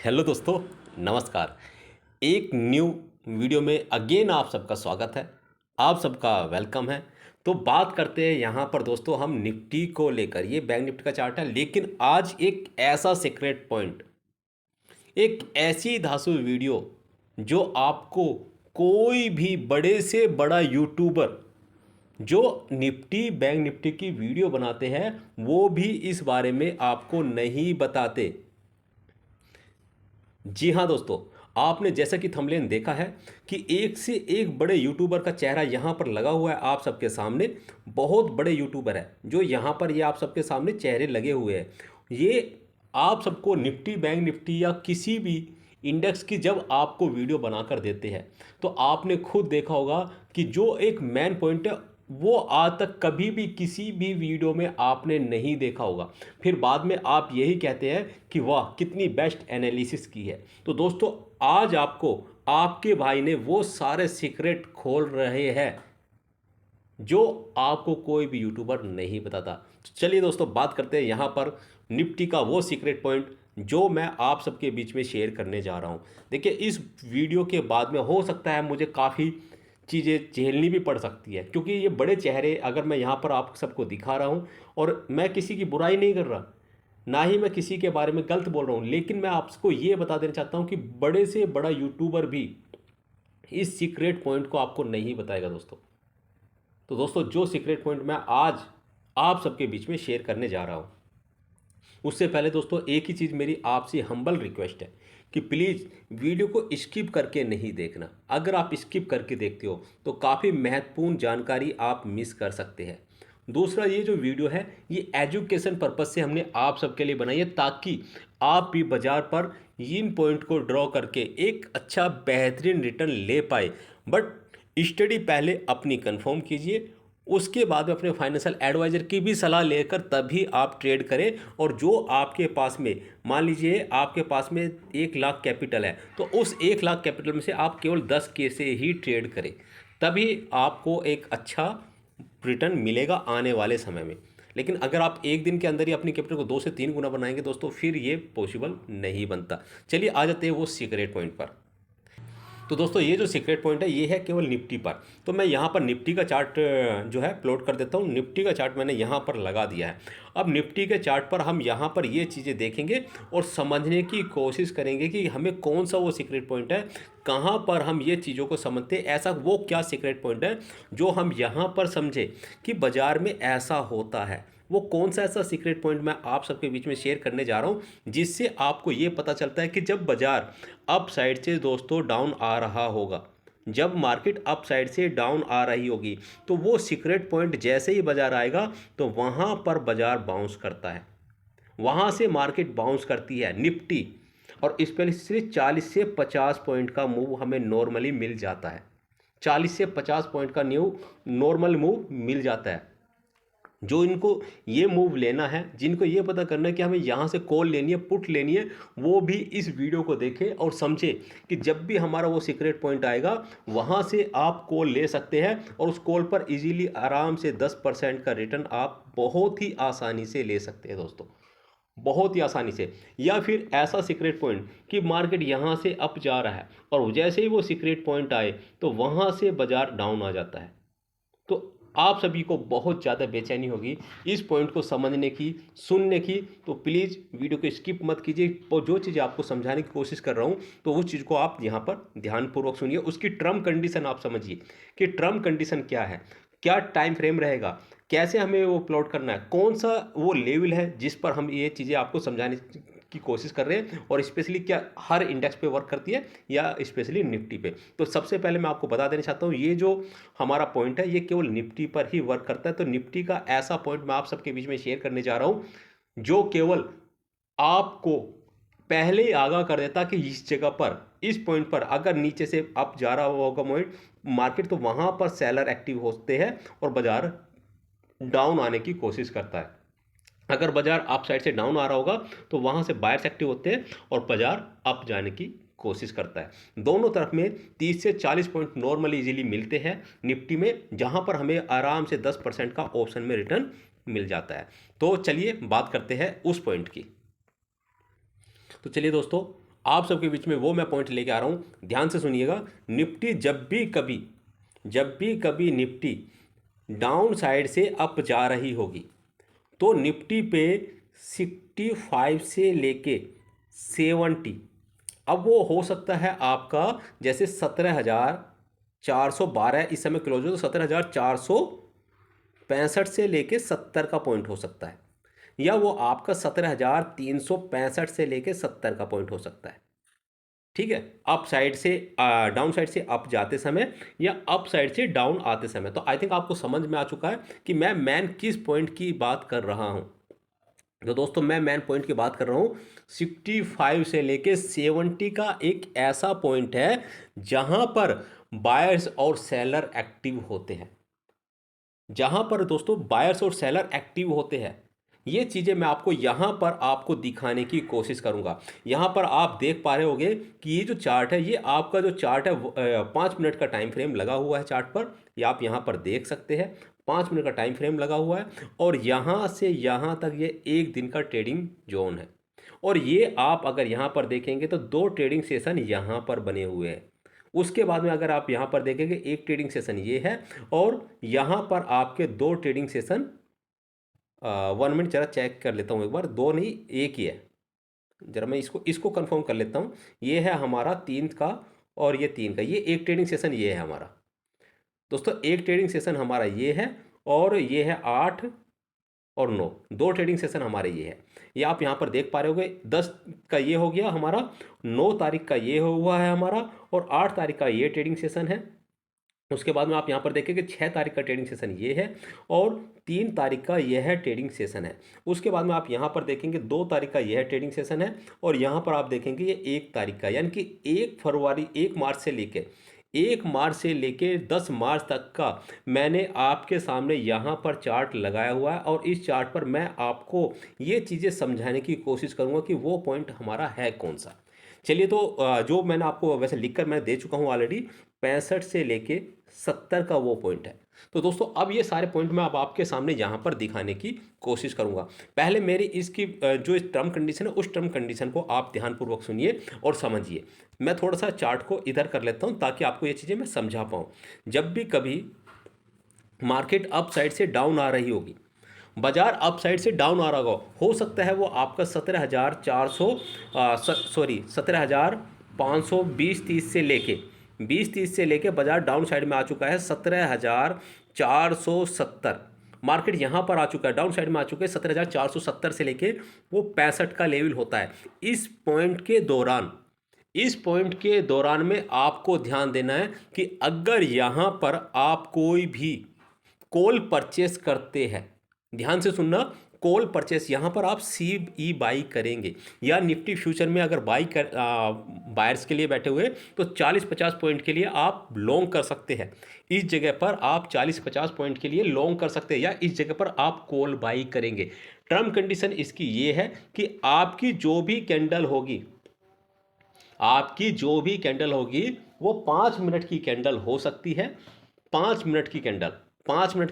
Hello दोस्तों, नमस्कार। एक न्यू वीडियो में अगेन आप सबका स्वागत है। आप सबका वेलकम है। तो बात करते हैं यहाँ पर दोस्तों हम निफ्टी को लेकर। ये बैंक निफ्टी का चार्ट है, लेकिन आज एक ऐसा सीक्रेट पॉइंट, एक ऐसी धांसू वीडियो जो आपको कोई भी बड़े से बड़ा यूट्यूबर जो निफ्टी बैंक निफ्टी की वीडियो बनाते हैं वो भी इस बारे में आपको नहीं बताते। जी हाँ दोस्तों, आपने जैसा कि थंबनेल देखा है कि एक से एक बड़े यूट्यूबर का चेहरा यहाँ पर लगा हुआ है आप सबके सामने। बहुत बड़े यूट्यूबर है जो यहाँ पर ये आप सबके सामने चेहरे लगे हुए हैं। ये आप सबको निफ्टी बैंक निफ्टी या किसी भी इंडेक्स की जब आपको वीडियो बनाकर देते हैं तो आपने खुद देखा होगा कि जो एक मेन पॉइंट है वो आज तक कभी भी किसी भी वीडियो में आपने नहीं देखा होगा। फिर बाद में आप यही कहते हैं कि वाह कितनी बेस्ट एनालिसिस की है। तो दोस्तों आज आपको आपके भाई ने वो सारे सीक्रेट खोल रहे हैं जो आपको कोई भी यूट्यूबर नहीं बताता। तो चलिए दोस्तों बात करते हैं यहाँ पर निफ्टी का वो सीक्रेट पॉइंट जो मैं आप सबके बीच में शेयर करने जा रहा हूँ। देखिए इस वीडियो के बाद में हो सकता है मुझे काफ़ी चीज़ें झेलनी भी पड़ सकती है, क्योंकि ये बड़े चेहरे अगर मैं यहाँ पर आप सबको दिखा रहा हूँ और मैं किसी की बुराई नहीं कर रहा, ना ही मैं किसी के बारे में गलत बोल रहा हूँ, लेकिन मैं आपको ये बता देना चाहता हूँ कि बड़े से बड़ा यूट्यूबर भी इस सीक्रेट पॉइंट को आपको नहीं बताएगा दोस्तों। तो दोस्तों जो सीक्रेट पॉइंट मैं आज आप सबके बीच में शेयर करने जा रहा हूँ, उससे पहले दोस्तों एक ही चीज़ मेरी आपसे हम्बल रिक्वेस्ट है कि प्लीज़ वीडियो को स्किप करके नहीं देखना। अगर आप स्किप करके देखते हो तो काफ़ी महत्वपूर्ण जानकारी आप मिस कर सकते हैं। दूसरा, ये जो वीडियो है ये एजुकेशन पर्पज़ से हमने आप सबके लिए बनाई है ताकि आप भी बाज़ार पर इन पॉइंट को ड्रॉ करके एक अच्छा बेहतरीन रिटर्न ले पाए। बट स्टडी पहले अपनी कंफर्म कीजिए, उसके बाद में अपने फाइनेंशियल एडवाइज़र की भी सलाह लेकर तभी आप ट्रेड करें। और जो आपके पास में मान लीजिए आपके पास में 1 लाख कैपिटल है तो उस 1 लाख कैपिटल में से आप केवल 10 के से ही ट्रेड करें, तभी आपको एक अच्छा रिटर्न मिलेगा आने वाले समय में। लेकिन अगर आप एक दिन के अंदर ही अपनी कैपिटल को 2 से 3 गुना बनाएंगे दोस्तों फिर ये पॉसिबल नहीं बनता। चलिए आ जाते हैं वो सीक्रेट पॉइंट पर। तो दोस्तों ये जो सीक्रेट पॉइंट है ये है केवल निफ्टी पर। तो मैं यहाँ पर निफ्टी का चार्ट जो है प्लॉट कर देता हूँ। निफ्टी का चार्ट मैंने यहाँ पर लगा दिया है। अब निफ्टी के चार्ट पर हम यहाँ पर ये चीज़ें देखेंगे और समझने की कोशिश करेंगे कि हमें कौन सा वो सीक्रेट पॉइंट है, कहाँ पर हम ये चीज़ों को समझते हैं, ऐसा वो क्या सीक्रेट पॉइंट है जो हम यहाँ पर समझे कि बाज़ार में ऐसा होता है। वो कौन सा ऐसा सीक्रेट पॉइंट मैं आप सबके बीच में शेयर करने जा रहा हूँ जिससे आपको ये पता चलता है कि जब बाज़ार अप साइड से दोस्तों डाउन आ रहा होगा, जब मार्केट अप साइड से डाउन आ रही होगी तो वो सीक्रेट पॉइंट जैसे ही बाज़ार आएगा तो वहाँ पर बाज़ार बाउंस करता है, वहाँ से मार्केट बाउंस करती है निफ्टी। और स्पेशली 40 से 50 पॉइंट का मूव हमें नॉर्मली मिल जाता है। 40 से 50 पॉइंट का न्यू नॉर्मल मूव मिल जाता है। जो इनको ये मूव लेना है, जिनको ये पता करना है कि हमें यहाँ से कॉल लेनी है पुट लेनी है, वो भी इस वीडियो को देखें और समझे कि जब भी हमारा वो सीक्रेट पॉइंट आएगा वहाँ से आप कॉल ले सकते हैं और उस कॉल पर इजीली आराम से 10% का रिटर्न आप बहुत ही आसानी से ले सकते हैं दोस्तों, बहुत ही आसानी से। या फिर ऐसा सीक्रेट पॉइंट कि मार्केट यहाँ से अप जा रहा है और जैसे ही वो सीक्रेट पॉइंट आए तो वहाँ से बाजार डाउन आ जाता है। तो आप सभी को बहुत ज़्यादा बेचैनी होगी इस पॉइंट को समझने की, सुनने की। तो प्लीज़ वीडियो को स्किप मत कीजिए और जो चीज़ें आपको समझाने की कोशिश कर रहा हूँ तो उस चीज़ को आप यहाँ पर ध्यानपूर्वक सुनिए। उसकी टर्म कंडीशन आप समझिए कि टर्म कंडीशन क्या है, क्या टाइम फ्रेम रहेगा, कैसे हमें वो प्लॉट करना है, कौन सा वो लेवल है जिस पर हम ये चीज़ें आपको समझाने की कोशिश कर रहे हैं, और स्पेशली क्या हर इंडेक्स पे वर्क करती है या स्पेशली निफ्टी पे। तो सबसे पहले मैं आपको बता देना चाहता हूँ ये जो हमारा पॉइंट है ये केवल निफ्टी पर ही वर्क करता है। तो निफ्टी का ऐसा पॉइंट मैं आप सबके बीच में शेयर करने जा रहा हूँ जो केवल आपको पहले ही आगाह कर देता कि इस जगह पर, इस पॉइंट पर अगर नीचे से अप जा रहा होगा मार्केट तो वहाँ पर सेलर एक्टिव होते हैं और बाजार डाउन आने की कोशिश करता है। अगर बाजार अप साइड से डाउन आ रहा होगा तो वहां से बायर्स एक्टिव होते हैं और बाजार अप जाने की कोशिश करता है। दोनों तरफ में 30 से 40 पॉइंट नॉर्मली इजीली मिलते हैं निफ्टी में, जहां पर हमें आराम से 10% का ऑप्शन में रिटर्न मिल जाता है। तो चलिए बात करते हैं उस पॉइंट की। तो चलिए दोस्तों आप सबके बीच में वो मैं पॉइंट लेके आ रहा हूँ, ध्यान से सुनिएगा। निफ्टी जब भी कभी निफ्टी डाउन साइड से अप जा रही होगी तो निफ्टी पे 65 से लेके 70, अब वो हो सकता है आपका जैसे 17,412 इस समय क्लोज हो तो 17,465 से लेके 70 का पॉइंट हो सकता है, या वो आपका 17,365 से लेके 70 का पॉइंट हो सकता है। ठीक है, अप साइड से डाउन साइड से अप जाते समय या अप साइड से डाउन आते समय। तो आई थिंक आपको समझ में आ चुका है कि मैं मैन किस पॉइंट की बात कर रहा हूं। तो दोस्तों मैं मैन पॉइंट की बात कर रहा हूं, 65 से लेके 70 का एक ऐसा पॉइंट है जहां पर बायर्स और सेलर एक्टिव होते हैं। जहां पर दोस्तों बायर्स और सेलर एक्टिव होते हैं, ये चीज़ें मैं आपको यहाँ पर आपको दिखाने की कोशिश करूँगा। यहाँ पर आप देख पा रहे होंगे कि ये जो चार्ट है, ये आपका जो चार्ट है 5 मिनट का टाइम फ्रेम लगा हुआ है चार्ट पर, ये आप यहाँ पर देख सकते हैं 5 मिनट का टाइम फ्रेम लगा हुआ है, और यहाँ से यहाँ तक ये एक दिन का ट्रेडिंग जोन है। और ये आप अगर यहाँ पर देखेंगे तो 2 ट्रेडिंग सेशन यहाँ पर बने हुए हैं। उसके बाद में अगर आप यहाँ पर देखेंगे एक ट्रेडिंग सेशन ये है, और यहाँ पर आपके 2 ट्रेडिंग सेशन 1 मिनट जरा चेक कर लेता हूँ एक बार, 2 नहीं एक ही है, जरा मैं इसको कंफर्म कर लेता हूँ। ये है हमारा 3 का और ये 3 का, ये एक ट्रेडिंग सेशन ये है हमारा दोस्तों, एक ट्रेडिंग सेशन हमारा ये है, और ये है 8 और 9, 2 ट्रेडिंग सेशन हमारे ये है। ये आप यहाँ पर देख पा रहे होगे, 10 का ये हो गया हमारा, 9 तारीख का ये हुआ है हमारा, और 8 तारीख का ये ट्रेडिंग सेशन है। उसके बाद में आप यहाँ पर देखेंगे 6 तारीख का ट्रेडिंग सेशन ये है, और 3 तारीख का यह है ट्रेडिंग सेशन है। उसके बाद में आप यहाँ पर देखेंगे 2 तारीख का यह है ट्रेडिंग सेशन है, और यहाँ पर आप देखेंगे ये 1 तारीख का, यानी कि 1 मार्च से लेके 10 मार्च तक का मैंने आपके सामने यहाँ पर चार्ट लगाया हुआ है, और इस चार्ट पर मैं आपको ये चीज़ें समझाने की कोशिश करूँगा कि वो पॉइंट हमारा है कौन सा। चलिए, तो जो मैंने आपको वैसे लिखकर मैं दे चुका हूँ ऑलरेडी, 65 से लेके 70 का वो पॉइंट है। तो दोस्तों अब ये सारे पॉइंट मैं अब आपके सामने यहाँ पर दिखाने की कोशिश करूँगा। पहले मेरी इसकी जो इस टर्म कंडीशन है, उस टर्म कंडीशन को आप ध्यानपूर्वक सुनिए और समझिए। मैं थोड़ा सा चार्ट को इधर कर लेता हूँ ताकि आपको ये चीज़ें मैं समझा पाऊँ। जब भी कभी मार्केट अप साइड से डाउन आ रही होगी, बाजार अप साइड से डाउन आ रहा होगा, हो सकता है वो आपका 17,520-30 से लेके बाजार डाउन साइड में आ चुका है 17,470। मार्केट यहाँ पर आ चुका है, डाउन साइड में आ चुके हैं 17,470 से लेके वो 65 का लेवल होता है। इस पॉइंट के दौरान में आपको ध्यान देना है कि अगर यहाँ पर आप कोई भी कॉल परचेस करते हैं, ध्यान से सुनना, कॉल परचेस यहाँ पर आप CE बाई करेंगे, या निफ्टी फ्यूचर में अगर बायर्स के लिए बैठे हुए तो 40-50 पॉइंट के लिए आप लॉन्ग कर सकते हैं। इस जगह पर आप 40-50 पॉइंट के लिए लॉन्ग कर सकते हैं, या इस जगह पर आप कॉल बाई करेंगे। टर्म कंडीशन इसकी ये है कि आपकी जो भी कैंडल होगी वो 5 मिनट की कैंडल हो सकती है। 5 मिनट की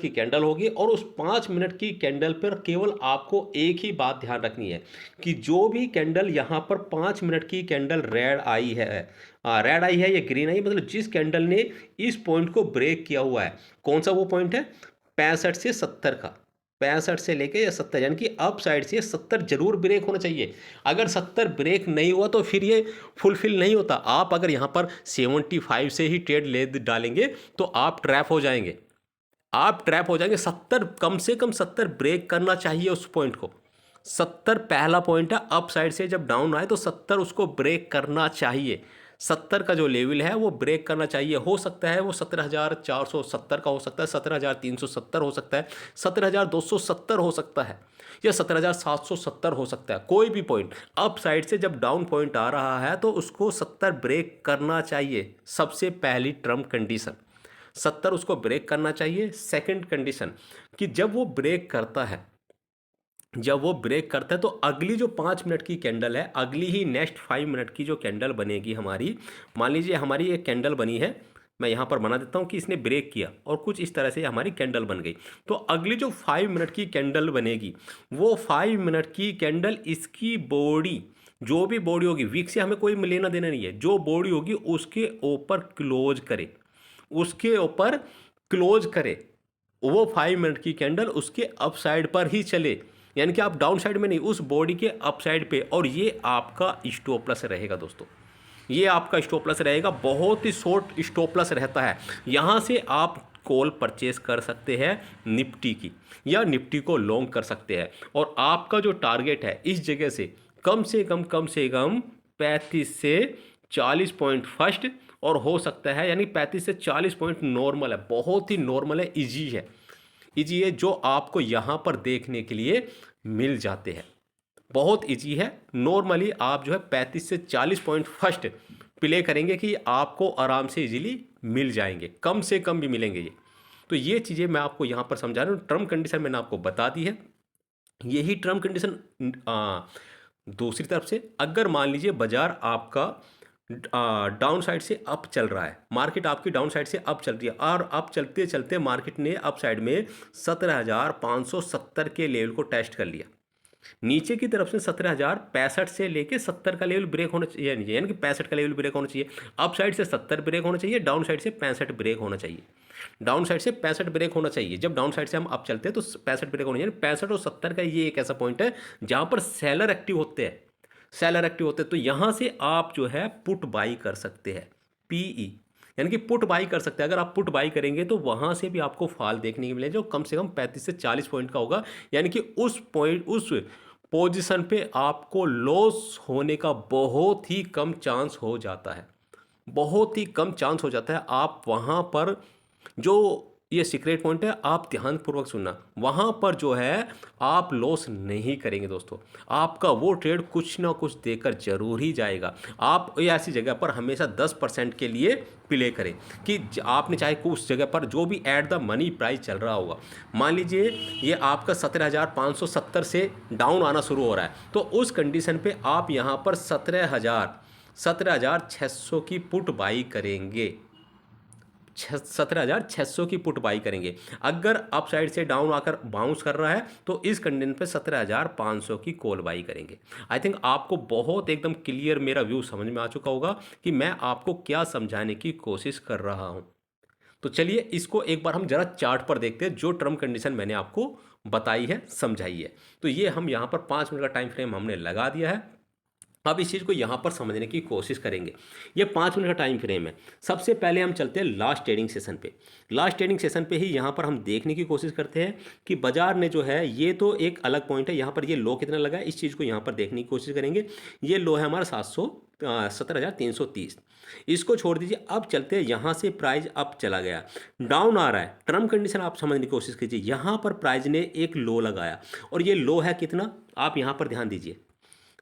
कैंडल होगी, और उस 5 मिनट की कैंडल पर केवल आपको एक ही बात ध्यान रखनी है कि जो भी कैंडल यहाँ पर 5 मिनट की कैंडल रेड आई है या ग्रीन आई, मतलब जिस कैंडल ने इस पॉइंट को ब्रेक किया हुआ है, कौन सा वो पॉइंट है, 65 से 70 का, 65 से लेके या 70, यानी कि अप साइड से 70 जरूर ब्रेक होना चाहिए। अगर 70 ब्रेक नहीं हुआ तो फिर ये फुलफिल नहीं होता। आप अगर यहाँ पर 75 से ही ट्रेड ले डालेंगे तो आप ट्रैप हो जाएंगे। 70 कम से कम 70 ब्रेक करना चाहिए उस पॉइंट को। 70 पहला पॉइंट है, अप साइड से जब डाउन आए तो 70 उसको ब्रेक करना चाहिए। 70 का जो लेवल है वो ब्रेक करना चाहिए। हो सकता है वो 17,470 का हो सकता है, 17,370 हो सकता है, 17,270 हो सकता है, या 17,770 हो सकता है। कोई भी पॉइंट अप साइड से जब डाउन पॉइंट आ रहा है तो उसको 70 ब्रेक करना चाहिए। सबसे पहली टर्म कंडीशन 70 उसको ब्रेक करना चाहिए। सेकंड कंडीशन कि जब वो ब्रेक करता है तो अगली जो 5 मिनट की कैंडल है, अगली ही नेक्स्ट 5 मिनट की जो कैंडल बनेगी हमारी, मान लीजिए हमारी एक कैंडल बनी है, मैं यहाँ पर बना देता हूँ कि इसने ब्रेक किया और कुछ इस तरह से हमारी कैंडल बन गई, तो अगली जो 5 मिनट की कैंडल बनेगी वो 5 मिनट की कैंडल इसकी बॉडी जो भी बॉडी होगी, वीक से हमें कोई लेना देना नहीं है, जो बॉडी होगी उसके ऊपर क्लोज करे, उसके ऊपर क्लोज करे, वो 5 मिनट की कैंडल उसके अप साइड पर ही चले, यानी कि आप डाउन साइड में नहीं, उस बॉडी के अप साइड पे, और ये आपका स्टॉप लॉस रहेगा दोस्तों, ये आपका स्टॉप लॉस रहेगा, बहुत ही शॉर्ट स्टॉप लॉस रहता है। यहाँ से आप कॉल परचेस कर सकते हैं निफ्टी की, या निफ्टी को लॉन्ग कर सकते हैं, और आपका जो टारगेट है इस जगह से कम से कम 35 से 40 पॉइंट फर्स्ट, और हो सकता है यानी 35 से 40 पॉइंट नॉर्मल है, बहुत ही नॉर्मल है, इजी है, इजी है, जो आपको यहाँ पर देखने के लिए मिल जाते हैं, बहुत इजी है। नॉर्मली आप जो है 35 से 40 पॉइंट फर्स्ट प्ले करेंगे कि आपको आराम से इजीली मिल जाएंगे, कम से कम भी मिलेंगे ये। तो ये चीज़ें मैं आपको यहाँ पर समझा रहा हूँ, टर्म कंडीशन मैंने आपको बता दी है। यही टर्म कंडीशन दूसरी तरफ से, अगर मान लीजिए बाजार आपका डाउन साइड से अप चल रहा है, मार्केट आपकी डाउन साइड से अप चल रही है, और अप चलते चलते मार्केट ने अप साइड में 17,570 के लेवल को टेस्ट कर लिया, नीचे की तरफ से 17,065 से लेके 70 का लेवल ब्रेक होना चाहिए, यानी कि 65 का लेवल ब्रेक होना चाहिए, अप साइड से 70 ब्रेक होना चाहिए, डाउन साइड से 65 ब्रेक होना चाहिए, डाउन साइड से 65 ब्रेक होना चाहिए। जब डाउन साइड से हम अप चलते हैं तो 65 ब्रेक होना चाहिए, 65 और 70 का ये एक ऐसा पॉइंट है जहां पर सेलर एक्टिव होते हैं, सेलर एक्टिव होते हैं, तो यहां से आप जो है पुट बाई कर सकते हैं, पीई, यानी कि पुट बाई कर सकते हैं। अगर आप पुट बाई करेंगे तो वहां से भी आपको फॉल देखने को मिलेगा, जो कम से कम 35 से 40 पॉइंट का होगा, यानी कि उस पॉइंट, उस पोजीशन पे आपको लॉस होने का बहुत ही कम चांस हो जाता है, बहुत ही कम चांस हो जाता है। आप वहाँ पर जो ये सीक्रेट पॉइंट है, आप ध्यानपूर्वक सुनना, वहाँ पर जो है आप लॉस नहीं करेंगे दोस्तों, आपका वो ट्रेड कुछ ना कुछ देकर जरूर ही जाएगा। आप ऐसी जगह पर हमेशा 10% के लिए प्ले करें कि आपने चाहे उस जगह पर जो भी एट द मनी प्राइस चल रहा होगा, मान लीजिए ये आपका 17,570 से डाउन आना शुरू हो रहा है, तो उस कंडीशन पे आप यहाँ पर 17,600 की पुट बाई करेंगे, 17,600 की पुट बाई करेंगे। अगर अप साइड से डाउन आकर बाउंस कर रहा है तो इस कंडीशन पे 17,500 की कॉल बाई करेंगे। आई थिंक आपको बहुत एकदम क्लियर मेरा व्यू समझ में आ चुका होगा कि मैं आपको क्या समझाने की कोशिश कर रहा हूं। तो चलिए इसको एक बार हम जरा चार्ट पर देखते हैं, जो टर्म कंडीशन मैंने आपको बताई है, समझाई है। तो ये हम यहाँ पर 5 मिनट का टाइम फ्रेम हमने लगा दिया है। अब इस चीज़ को यहाँ पर समझने की कोशिश करेंगे। ये 5 मिनट का टाइम फ्रेम है। सबसे पहले हम चलते हैं लास्ट ट्रेडिंग सेशन पे। लास्ट ट्रेडिंग सेशन पे ही यहाँ पर हम देखने की कोशिश करते हैं कि बाजार ने जो है, ये तो एक अलग पॉइंट है, यहाँ पर ये लो कितना लगा है, इस चीज़ को यहाँ पर देखने की कोशिश करेंगे। ये लो है हमारा 17,330, इसको छोड़ दीजिए। अब चलते हैं, यहाँ से प्राइस अप चला गया, डाउन आ रहा है, टर्म कंडीशन आप समझने की कोशिश कीजिए। यहाँ पर प्राइस ने एक लो लगाया, और ये लो है कितना, आप यहाँ पर ध्यान दीजिए,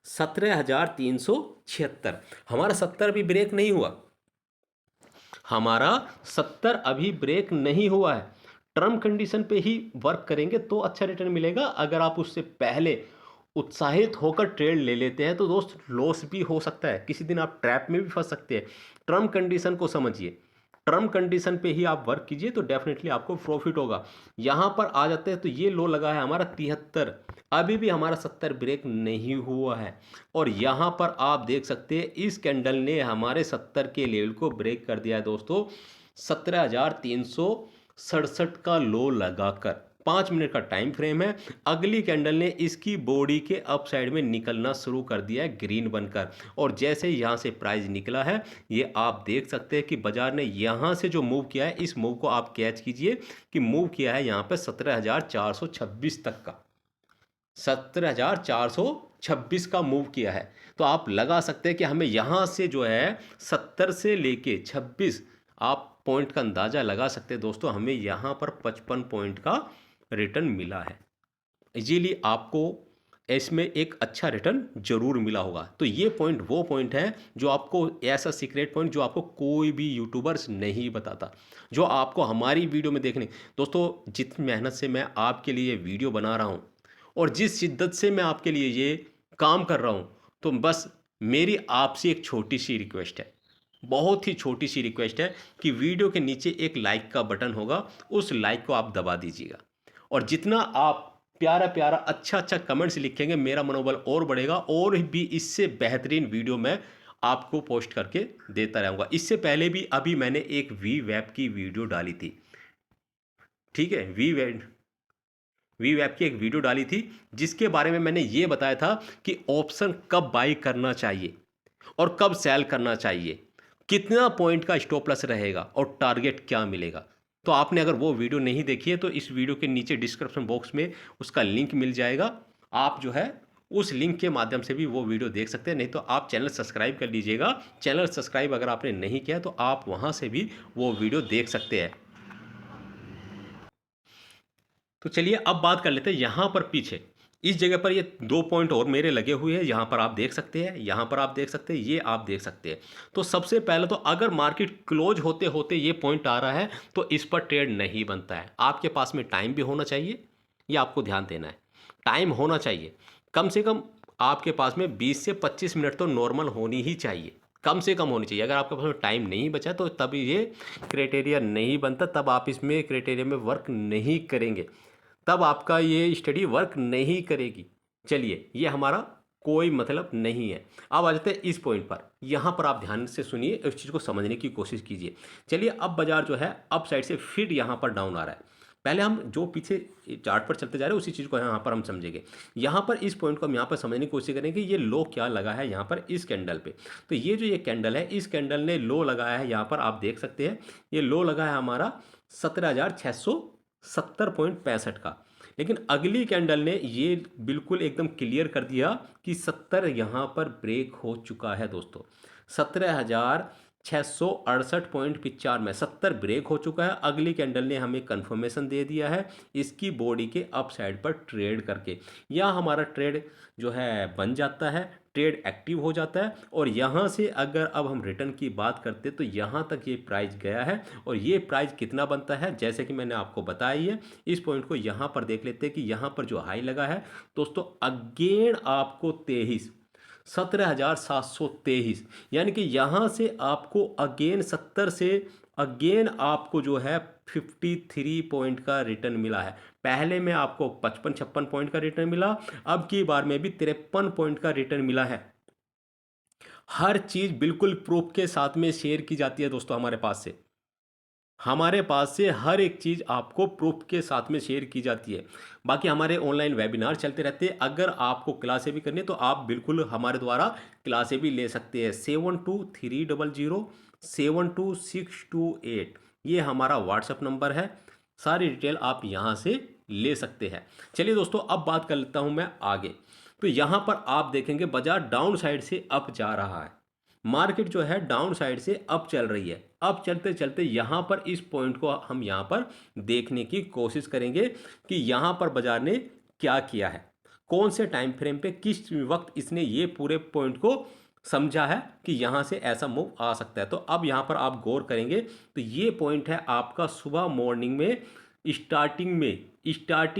17,376। हमारा 70 अभी ब्रेक नहीं हुआ, हमारा 70 अभी ब्रेक नहीं हुआ है। टर्म कंडीशन पे ही वर्क करेंगे तो अच्छा रिटर्न मिलेगा। अगर आप उससे पहले उत्साहित होकर ट्रेड ले लेते हैं तो दोस्त लॉस भी हो सकता है, किसी दिन आप ट्रैप में भी फंस सकते हैं। टर्म कंडीशन को समझिए, टर्म कंडीशन पे ही आप वर्क कीजिए तो डेफिनेटली आपको प्रॉफिट होगा। यहाँ पर आ जाते हैं तो ये लो लगा है हमारा 73, अभी भी हमारा 70 ब्रेक नहीं हुआ है, और यहाँ पर आप देख सकते हैं इस कैंडल ने हमारे 70 के लेवल को ब्रेक कर दिया है दोस्तों, 17,367 का लो लगाकर। 5 मिनट का टाइम फ्रेम है। अगली कैंडल ने इसकी बॉडी के अप साइड में निकलना शुरू कर दिया है ग्रीन बनकर, और जैसे यहाँ से प्राइस निकला है, ये आप देख सकते हैं कि बाजार ने यहाँ से जो मूव किया है, इस मूव को आप कैच कीजिए कि मूव किया है यहाँ पे 17,426 तक का, 17,426 का मूव किया है। तो आप लगा सकते हैं कि हमें यहाँ से जो है 70 से लेके 26 आप पॉइंट का अंदाज़ा लगा सकते हैं दोस्तों, हमें यहाँ पर 55 पॉइंट का रिटर्न मिला है। इजीली आपको इसमें एक अच्छा रिटर्न जरूर मिला होगा। तो ये पॉइंट वो पॉइंट है जो आपको, ऐसा सीक्रेट पॉइंट जो आपको कोई भी यूट्यूबर्स नहीं बताता, जो आपको हमारी वीडियो में देखने। दोस्तों जितनी मेहनत से मैं आपके लिए वीडियो बना रहा हूँ और जिस शिद्दत से मैं आपके लिए ये काम कर रहा हूँ, तो बस मेरी आपसे एक छोटी सी रिक्वेस्ट है, बहुत ही छोटी सी रिक्वेस्ट है कि वीडियो के नीचे एक लाइक का बटन होगा, उस लाइक को आप दबा दीजिएगा। और जितना आप प्यारा प्यारा अच्छा अच्छा कमेंट्स लिखेंगे, मेरा मनोबल और बढ़ेगा और भी इससे बेहतरीन वीडियो मैं आपको पोस्ट करके देता रहूँगा। इससे पहले भी अभी मैंने एक वी वेब की वीडियो डाली थी, ठीक है? वी वेब की एक वीडियो डाली थी जिसके बारे में मैंने ये बताया था कि ऑप्शन कब बाई करना चाहिए और कब सेल करना चाहिए, कितना पॉइंट का स्टॉप लॉस रहेगा और टारगेट क्या मिलेगा। तो आपने अगर वो वीडियो नहीं देखी है तो इस वीडियो के नीचे डिस्क्रिप्शन बॉक्स में उसका लिंक मिल जाएगा। आप जो है उस लिंक के माध्यम से भी वो वीडियो देख सकते हैं, नहीं तो आप चैनल सब्सक्राइब कर लीजिएगा। चैनल सब्सक्राइब अगर आपने नहीं किया तो आप वहाँ से भी वो वीडियो देख सकते हैं। तो चलिए अब बात कर लेते हैं यहाँ पर पीछे इस जगह पर ये 2 पॉइंट और मेरे लगे हुए हैं, यहाँ पर आप देख सकते हैं, यहाँ पर आप देख सकते हैं, ये आप देख सकते हैं। तो सबसे पहले तो अगर मार्केट क्लोज होते होते ये पॉइंट आ रहा है तो इस पर ट्रेड नहीं बनता है। आपके पास में टाइम भी होना चाहिए, ये आपको ध्यान देना है। टाइम होना चाहिए कम से कम, आपके पास में 20 से 25 मिनट तो नॉर्मल होनी ही चाहिए, कम से कम होनी चाहिए। अगर आपके पास में टाइम नहीं बचा तो तब ये क्राइटेरिया नहीं बनता, तब आप इसमें क्राइटेरिया में वर्क नहीं करेंगे, तब आपका ये स्टडी वर्क नहीं करेगी। चलिए ये हमारा कोई मतलब नहीं है। अब आ जाते हैं इस पॉइंट पर, यहाँ पर आप ध्यान से सुनिए, इस चीज़ को समझने की कोशिश कीजिए। चलिए अब बाजार जो है अप साइड से फिर यहाँ पर डाउन आ रहा है। पहले हम जो पीछे चार्ट पर चलते जा रहे हैं उसी चीज़ को यहाँ पर हम समझेंगे। यहाँ पर इस पॉइंट को हम यहाँ पर समझने की कोशिश करेंगे कि ये लो क्या लगा है यहाँ पर इस कैंडल पे। तो ये जो ये कैंडल है, इस कैंडल ने लो लगाया है, यहाँ पर आप देख सकते हैं ये लो लगा है हमारा 17,670.65 का। लेकिन अगली कैंडल ने ये बिल्कुल एकदम क्लियर कर दिया कि 70 यहाँ पर ब्रेक हो चुका है दोस्तों। 17,668.95 में 70 ब्रेक हो चुका है। अगली कैंडल ने हमें कंफर्मेशन दे दिया है इसकी बॉडी के अप साइड पर ट्रेड करके, या हमारा ट्रेड जो है बन जाता है, ट्रेड एक्टिव हो जाता है। और यहाँ से अगर अब हम रिटर्न की बात करते तो यहाँ तक ये प्राइस गया है, और ये प्राइस कितना बनता है जैसे कि मैंने आपको बताया है। इस पॉइंट को यहाँ पर देख लेते हैं कि यहाँ पर जो हाई लगा है दोस्तों, अगेन आपको 17,723, यानी कि यहाँ से आपको अगेन 70 से अगेन आपको जो है 53 पॉइंट का रिटर्न मिला है। पहले में आपको 55-56 पॉइंट का रिटर्न मिला, अब की बार में भी 53 पॉइंट का रिटर्न मिला है। हर चीज़ बिल्कुल प्रूफ के साथ में शेयर की जाती है दोस्तों, हमारे पास से हर एक चीज़ आपको प्रूफ के साथ में शेयर की जाती है। बाकी हमारे ऑनलाइन वेबिनार चलते रहते हैं, अगर आपको क्लासें भी करनी है तो आप बिल्कुल हमारे द्वारा क्लासें भी ले सकते हैं। 7230072628 ये हमारा व्हाट्सएप नंबर है, सारी डिटेल आप यहाँ से ले सकते हैं। चलिए दोस्तों अब बात कर लेता हूँ मैं आगे। तो यहाँ पर आप देखेंगे बाजार डाउन साइड से अप जा रहा है, मार्केट जो है डाउन साइड से अप चल रही है। अब चलते चलते यहाँ पर इस पॉइंट को हम यहाँ पर देखने की कोशिश करेंगे कि यहाँ पर बाजार ने क्या किया है, कौन से टाइम फ्रेम पे किस वक्त इसने ये पूरे पॉइंट को समझा है कि यहाँ से ऐसा मूव आ सकता है। तो अब यहाँ पर आप गौर करेंगे तो ये पॉइंट है आपका सुबह मॉर्निंग में स्टार्टिंग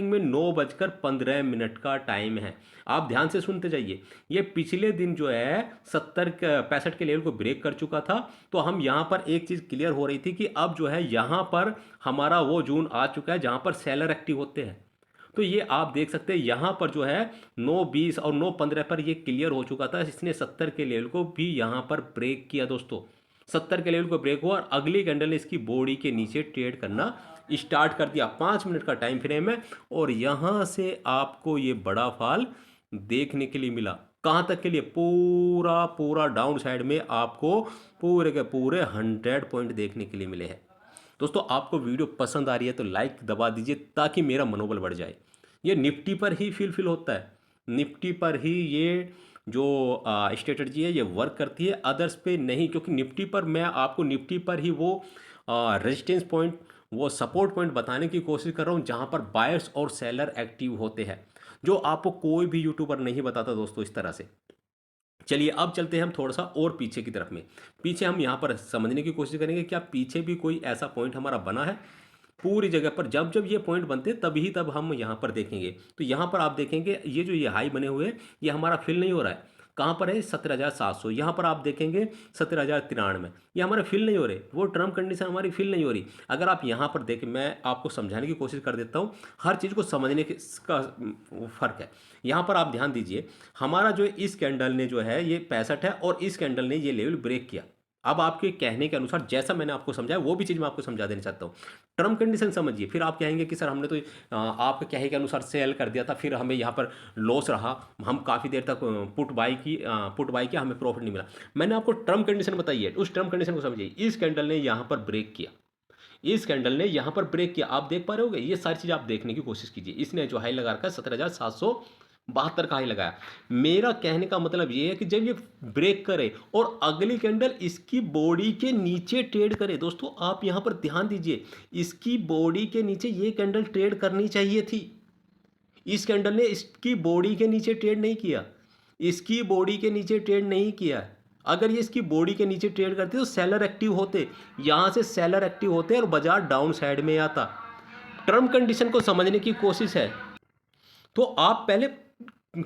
में 9:15 का टाइम है। आप ध्यान से सुनते जाइए। ये पिछले दिन जो है 65 के लेवल को ब्रेक कर चुका था। तो हम यहाँ पर एक चीज़ क्लियर हो रही थी कि अब जो है यहाँ पर हमारा वो जोन आ चुका है जहाँ पर सेलर एक्टिव होते हैं। तो ये आप देख सकते हैं यहाँ पर जो है 9:20 और 9:15 पर ये क्लियर हो चुका था। इसने 70 के लेवल को भी यहाँ पर ब्रेक किया दोस्तों, 70 के लेवल को ब्रेक हुआ और अगली कैंडल ने इसकी बॉडी के नीचे ट्रेड करना स्टार्ट कर दिया। 5 मिनट का टाइम फ्रेम है और यहाँ से आपको ये बड़ा फॉल देखने के लिए मिला। कहाँ तक के लिए? पूरा पूरा डाउन साइड में आपको पूरे के पूरे 100 पॉइंट देखने के लिए मिले हैं। दोस्तों आपको वीडियो पसंद आ रही है तो लाइक दबा दीजिए ताकि मेरा मनोबल बढ़ जाए। ये निफ्टी पर ही फील होता है, निफ्टी पर ही ये जो स्ट्रेटजी है ये वर्क करती है, अदर्स पे नहीं। क्योंकि निफ्टी पर मैं आपको निफ्टी पर ही वो रेजिस्टेंस पॉइंट, वो सपोर्ट पॉइंट बताने की कोशिश कर रहा हूँ जहाँ पर बायर्स और सेलर एक्टिव होते हैं, जो आपको कोई भी यूट्यूबर नहीं बताता दोस्तों इस तरह से। चलिए अब चलते हैं हम थोड़ा सा और पीछे की तरफ में। पीछे हम यहाँ पर समझने की कोशिश करेंगे क्या पीछे भी कोई ऐसा पॉइंट हमारा बना है। पूरी जगह पर जब जब ये पॉइंट बनते तभी तब हम यहाँ पर देखेंगे। तो यहाँ पर आप देखेंगे ये जो ये हाई बने हुए हैं ये हमारा फिल नहीं हो रहा है। कहाँ पर है 17,700, यहाँ पर आप देखेंगे 17,093, ये हमारे फिल नहीं हो रहे, वो टर्म कंडीशन हमारी फिल नहीं हो रही। अगर आप यहाँ पर देखें, मैं आपको समझाने की कोशिश कर देता हूँ, हर चीज़ को समझने का फ़र्क है। यहाँ पर आप ध्यान दीजिए, हमारा जो इस कैंडल ने जो है ये 65 है और इस कैंडल ने ये लेवल ब्रेक किया। अब आपके कहने के अनुसार जैसा मैंने आपको समझाया वो भी चीज़ मैं आपको समझा देना चाहता हूँ। टर्म कंडीशन समझिए, फिर आप कहेंगे कि सर हमने तो आपके कहे के अनुसार सेल कर दिया था, फिर हमें यहाँ पर लॉस रहा, हम काफ़ी देर तक पुट बाई किया, हमें प्रॉफिट नहीं मिला। मैंने आपको टर्म कंडीशन बताई है, उस टर्म कंडीशन को समझिए। इस कैंडल ने यहाँ पर ब्रेक किया, इस कैंडल ने यहाँ पर ब्रेक किया, आप देख पा रहे होगे, ये सारी चीज़ आप देखने की कोशिश कीजिए। इसने जो हाई लगा रखा है 17,772 का हाई लगाया। मेरा कहने का मतलब ये है कि जब ये ब्रेक करे और अगली कैंडल इसकी बॉडी के नीचे ट्रेड करे, दोस्तों आप यहाँ पर ध्यान दीजिए, इसकी बॉडी के नीचे ये कैंडल ट्रेड करनी चाहिए थी। इस कैंडल ने इसकी बॉडी के नीचे ट्रेड नहीं किया, इसकी बॉडी के नीचे ट्रेड नहीं किया। अगर ये इसकी बॉडी के नीचे ट्रेड करते तो सेलर एक्टिव होते, यहाँ से सेलर एक्टिव होते और बाजार डाउन साइड में आता। टर्म कंडीशन को समझने की कोशिश है, तो आप पहले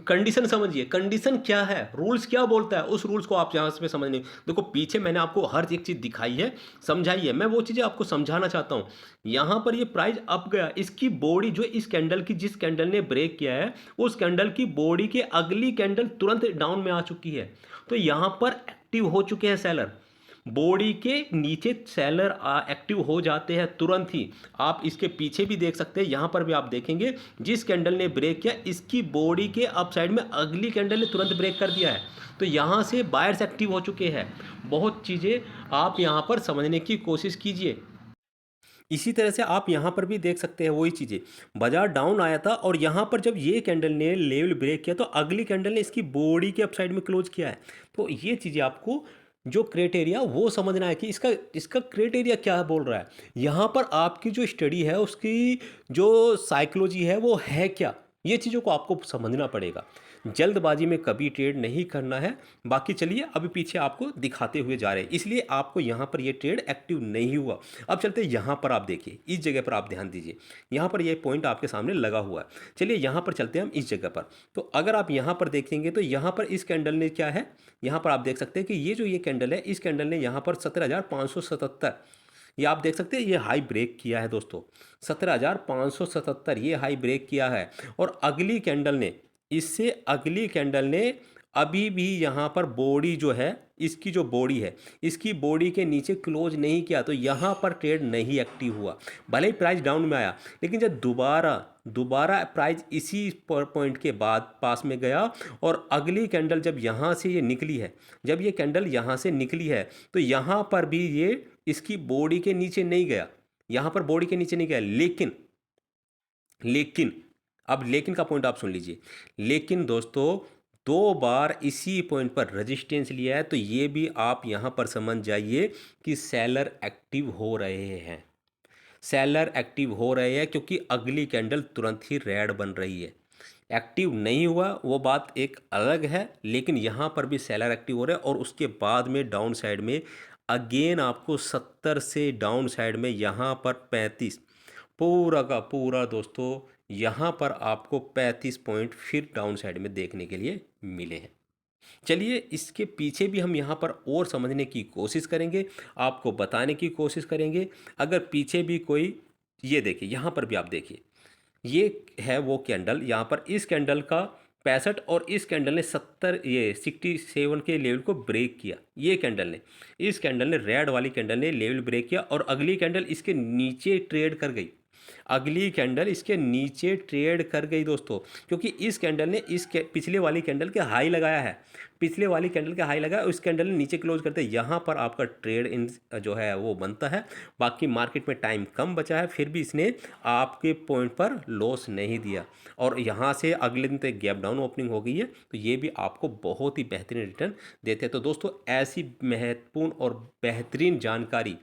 कंडीशन समझिए, कंडीशन क्या है, रूल्स क्या बोलता है, उस रूल्स को आप यहाँ से समझने। देखो पीछे मैंने आपको हर एक चीज़ दिखाई है, समझाई है, मैं वो चीज़ें आपको समझाना चाहता हूँ। यहाँ पर ये प्राइस अप गया, इसकी बॉडी जो इस कैंडल की, जिस कैंडल ने ब्रेक किया है, उस कैंडल की बॉडी के अगली कैंडल तुरंत डाउन में आ चुकी है, तो यहाँ पर एक्टिव हो चुके हैं सेलर। बॉडी के नीचे सेलर एक्टिव हो जाते हैं तुरंत ही। आप इसके पीछे भी देख सकते हैं, यहाँ पर भी आप देखेंगे जिस कैंडल ने ब्रेक किया, इसकी बॉडी के अप साइड में अगली कैंडल ने तुरंत ब्रेक कर दिया है, तो यहाँ से बायर्स एक्टिव हो चुके हैं। बहुत चीज़ें आप यहाँ पर समझने की कोशिश कीजिए। इसी तरह से आप यहाँ पर भी देख सकते हैं वही चीज़ें, बाजार डाउन आया था और यहाँ पर जब ये कैंडल ने लेवल ब्रेक किया तो अगली कैंडल ने इसकी बॉडी के अपसाइड में क्लोज किया है। तो ये चीज़ें आपको जो क्राइटेरिया वो समझना है कि इसका इसका क्राइटेरिया क्या बोल रहा है। यहाँ पर आपकी जो स्टडी है उसकी जो साइकोलॉजी है वो है क्या, ये चीज़ों को आपको समझना पड़ेगा। जल्दबाजी में कभी ट्रेड नहीं करना है। बाकी चलिए अभी पीछे आपको दिखाते हुए जा रहे हैं, इसलिए आपको यहाँ पर ये ट्रेड एक्टिव नहीं हुआ। अब चलते यहाँ पर, आप देखिए इस जगह पर आप ध्यान दीजिए, यहाँ पर ये पॉइंट आपके सामने लगा हुआ है। चलिए यहाँ पर चलते हैं हम इस जगह पर। तो अगर आप यहाँ पर देखेंगे तो यहाँ पर इस कैंडल ने क्या है, यहाँ पर आप देख सकते हैं कि ये जो ये कैंडल है, इस कैंडल ने यहाँ पर 17,577, ये आप देख सकते हैं ये हाई ब्रेक किया है दोस्तों, 17,577 ये हाई ब्रेक किया है। और अगली कैंडल ने, इससे अगली कैंडल ने अभी भी यहाँ पर बॉडी जो है, इसकी जो बॉडी है, इसकी बॉडी के नीचे क्लोज नहीं किया, तो यहाँ पर ट्रेड नहीं एक्टिव हुआ। भले ही प्राइस डाउन में आया, लेकिन जब दोबारा प्राइस इसी पॉइंट के बाद पास में गया और अगली कैंडल जब यहाँ से ये निकली है, जब ये कैंडल यहाँ से निकली है, तो यहाँ पर भी ये इसकी बॉडी के नीचे नहीं गया, यहाँ पर बॉडी के नीचे नहीं गया। लेकिन अब लेकिन का पॉइंट आप सुन लीजिए, लेकिन दोस्तों 2 बार इसी पॉइंट पर रेजिस्टेंस लिया है, तो ये भी आप यहाँ पर समझ जाइए कि सेलर एक्टिव हो रहे हैं, सेलर एक्टिव हो रहे हैं, क्योंकि अगली कैंडल तुरंत ही रेड बन रही है। एक्टिव नहीं हुआ वो बात एक अलग है, लेकिन यहाँ पर भी सेलर एक्टिव हो रहे हैं। और उसके बाद में डाउन साइड में अगेन आपको 70 से डाउन साइड में यहाँ पर 35, पूरा का पूरा दोस्तों यहाँ पर आपको 35 पॉइंट फिर डाउन साइड में देखने के लिए मिले हैं। चलिए इसके पीछे भी हम यहाँ पर और समझने की कोशिश करेंगे, आपको बताने की कोशिश करेंगे। अगर पीछे भी कोई, ये देखिए यहाँ पर भी आप देखिए, ये है वो कैंडल, यहाँ पर इस कैंडल का 65 और इस कैंडल ने 67 के लेवल को ब्रेक किया। ये कैंडल ने, इस कैंडल ने, रेड वाली कैंडल ने लेवल ब्रेक किया और अगली कैंडल इसके नीचे ट्रेड कर गई, अगली कैंडल इसके नीचे ट्रेड कर गई दोस्तों, क्योंकि इस कैंडल ने पिछले वाली कैंडल के हाई लगाया है, पिछले वाली कैंडल के हाई लगाया, उस कैंडल ने नीचे क्लोज करते, यहाँ पर आपका ट्रेड इन जो है वो बनता है। बाकी मार्केट में टाइम कम बचा है, फिर भी इसने आपके पॉइंट पर लॉस नहीं दिया और यहाँ से अगले दिन तक गैप डाउन ओपनिंग हो गई है, तो ये भी आपको बहुत ही बेहतरीन रिटर्न देते हैं। तो दोस्तों ऐसी महत्वपूर्ण और बेहतरीन जानकारी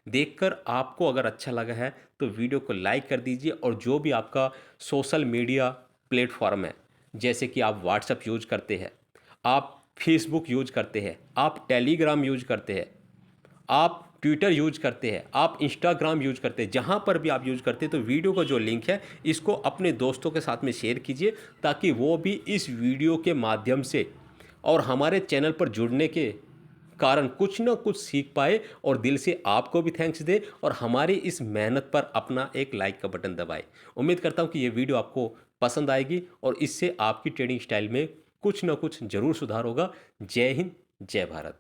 देखकर आपको अगर अच्छा लगा है तो वीडियो को लाइक कर दीजिए, और जो भी आपका सोशल मीडिया प्लेटफॉर्म है, जैसे कि आप व्हाट्सएप यूज करते हैं, आप फेसबुक यूज करते हैं, आप टेलीग्राम यूज करते हैं, आप ट्विटर यूज करते हैं, आप इंस्टाग्राम यूज करते हैं, जहाँ पर भी आप यूज करते हैं, तो वीडियो का जो लिंक है इसको अपने दोस्तों के साथ में शेयर कीजिए, ताकि वो भी इस वीडियो के माध्यम से और हमारे चैनल पर जुड़ने के कारण कुछ ना कुछ सीख पाए और दिल से आपको भी थैंक्स दे और हमारी इस मेहनत पर अपना एक लाइक का बटन दबाए। उम्मीद करता हूँ कि ये वीडियो आपको पसंद आएगी और इससे आपकी ट्रेडिंग स्टाइल में कुछ ना कुछ ज़रूर सुधार होगा। जय हिंद, जय भारत।